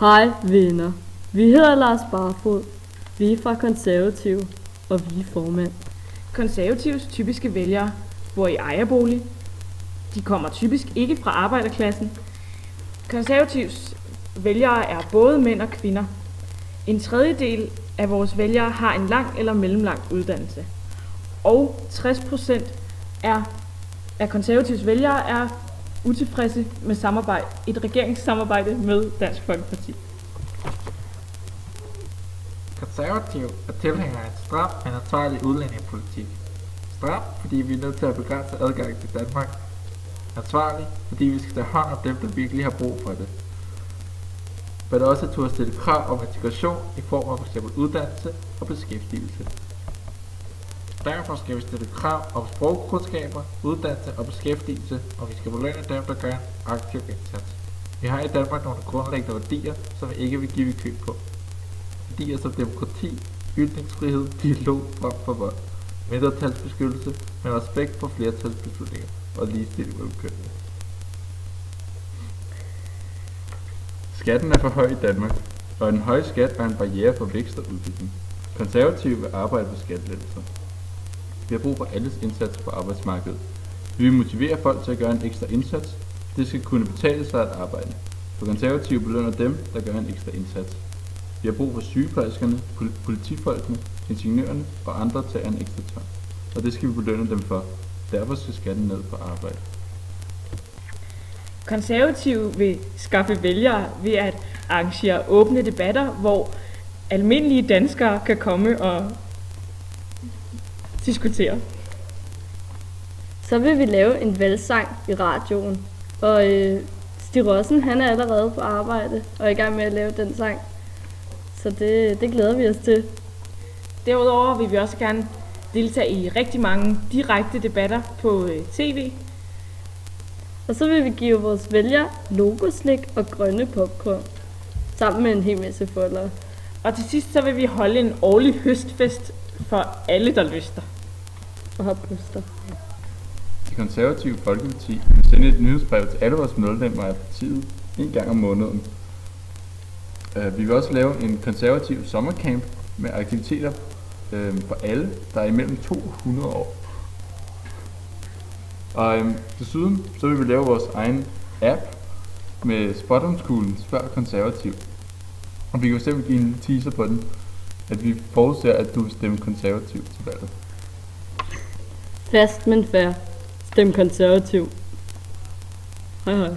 Hej venner, vi hedder Lars Barfod, vi er fra Konservative, og vi er formand. Konservatives typiske vælgere bor i ejerbolig. De kommer typisk ikke fra arbejderklassen. Konservatives vælgere er både mænd og kvinder. En tredjedel af vores vælgere har en lang eller mellemlang uddannelse. Og 60% af konservatives vælgere er utilfredse med et regeringssamarbejde med Dansk Folkeparti. Konservativ er tilhænger af en stram, men ansvarlig udlændingepolitik. Stram, fordi vi er nødt til at begrænse adgang til Danmark. Ansvarlig, fordi vi skal tage hånd om dem, der virkelig har brug for det. Men også at stille krav om integration i form af f.eks. uddannelse og beskæftigelse. Derfor skal vi stille krav om sprogkundskaber, uddannelse og beskæftigelse, og vi skal belønne dem, der gør en aktiv indsats. Vi har i Danmark nogle grundlæggende værdier, som vi ikke vil give køb på. Værdier som demokrati, ytringsfrihed, dialog frem for vold, mindretalsbeskyttelse med respekt for flertalsbeslutninger og ligestilling mellem kønnene. Skatten er for høj i Danmark, og en høj skat er en barriere for vækst og udvikling. Konservative vil arbejde for skattelettelser. Vi har brug for alles indsats på arbejdsmarkedet. Vi vil motivere folk til at gøre en ekstra indsats. Det skal kunne betale sig at arbejde. For Konservative belønner dem, der gør en ekstra indsats. Vi har brug for sygeplejerskerne, politifolkene, ingeniørerne og andre til en ekstra tørn. Og det skal vi belønne dem for. Derfor skal skatten ned på arbejde. Konservative vil skaffe vælgere ved at arrangere åbne debatter, hvor almindelige danskere kan komme og diskutere. Så vil vi lave en valgsang i radioen, og Stig Rossen, han er allerede på arbejde og er i gang med at lave den sang. Så det glæder vi os til. Derudover vil vi også gerne deltage i rigtig mange direkte debatter på tv. Og så vil vi give vores vælgere logoslik og grønne popcorn, sammen med en hel masse folder. Og til sidst så vil vi holde en årlig høstfest for alle, der lyster. Og har bryster. Det Konservative Folkeparti vil sende et nyhedsbrev til alle vores medlemmer af partiet en gang om måneden. Vi vil også lave en konservativ sommercamp med aktiviteter for alle, der er imellem 200 år. Og desuden så vil vi lave vores egen app med spotomskolen Spørg Konservativ. Og vi kan jo simpelthen give en teaser på den, at vi forudser, at du vil stemme konservativ til valget. Fast men fair. Stem konservativ. Hej hej.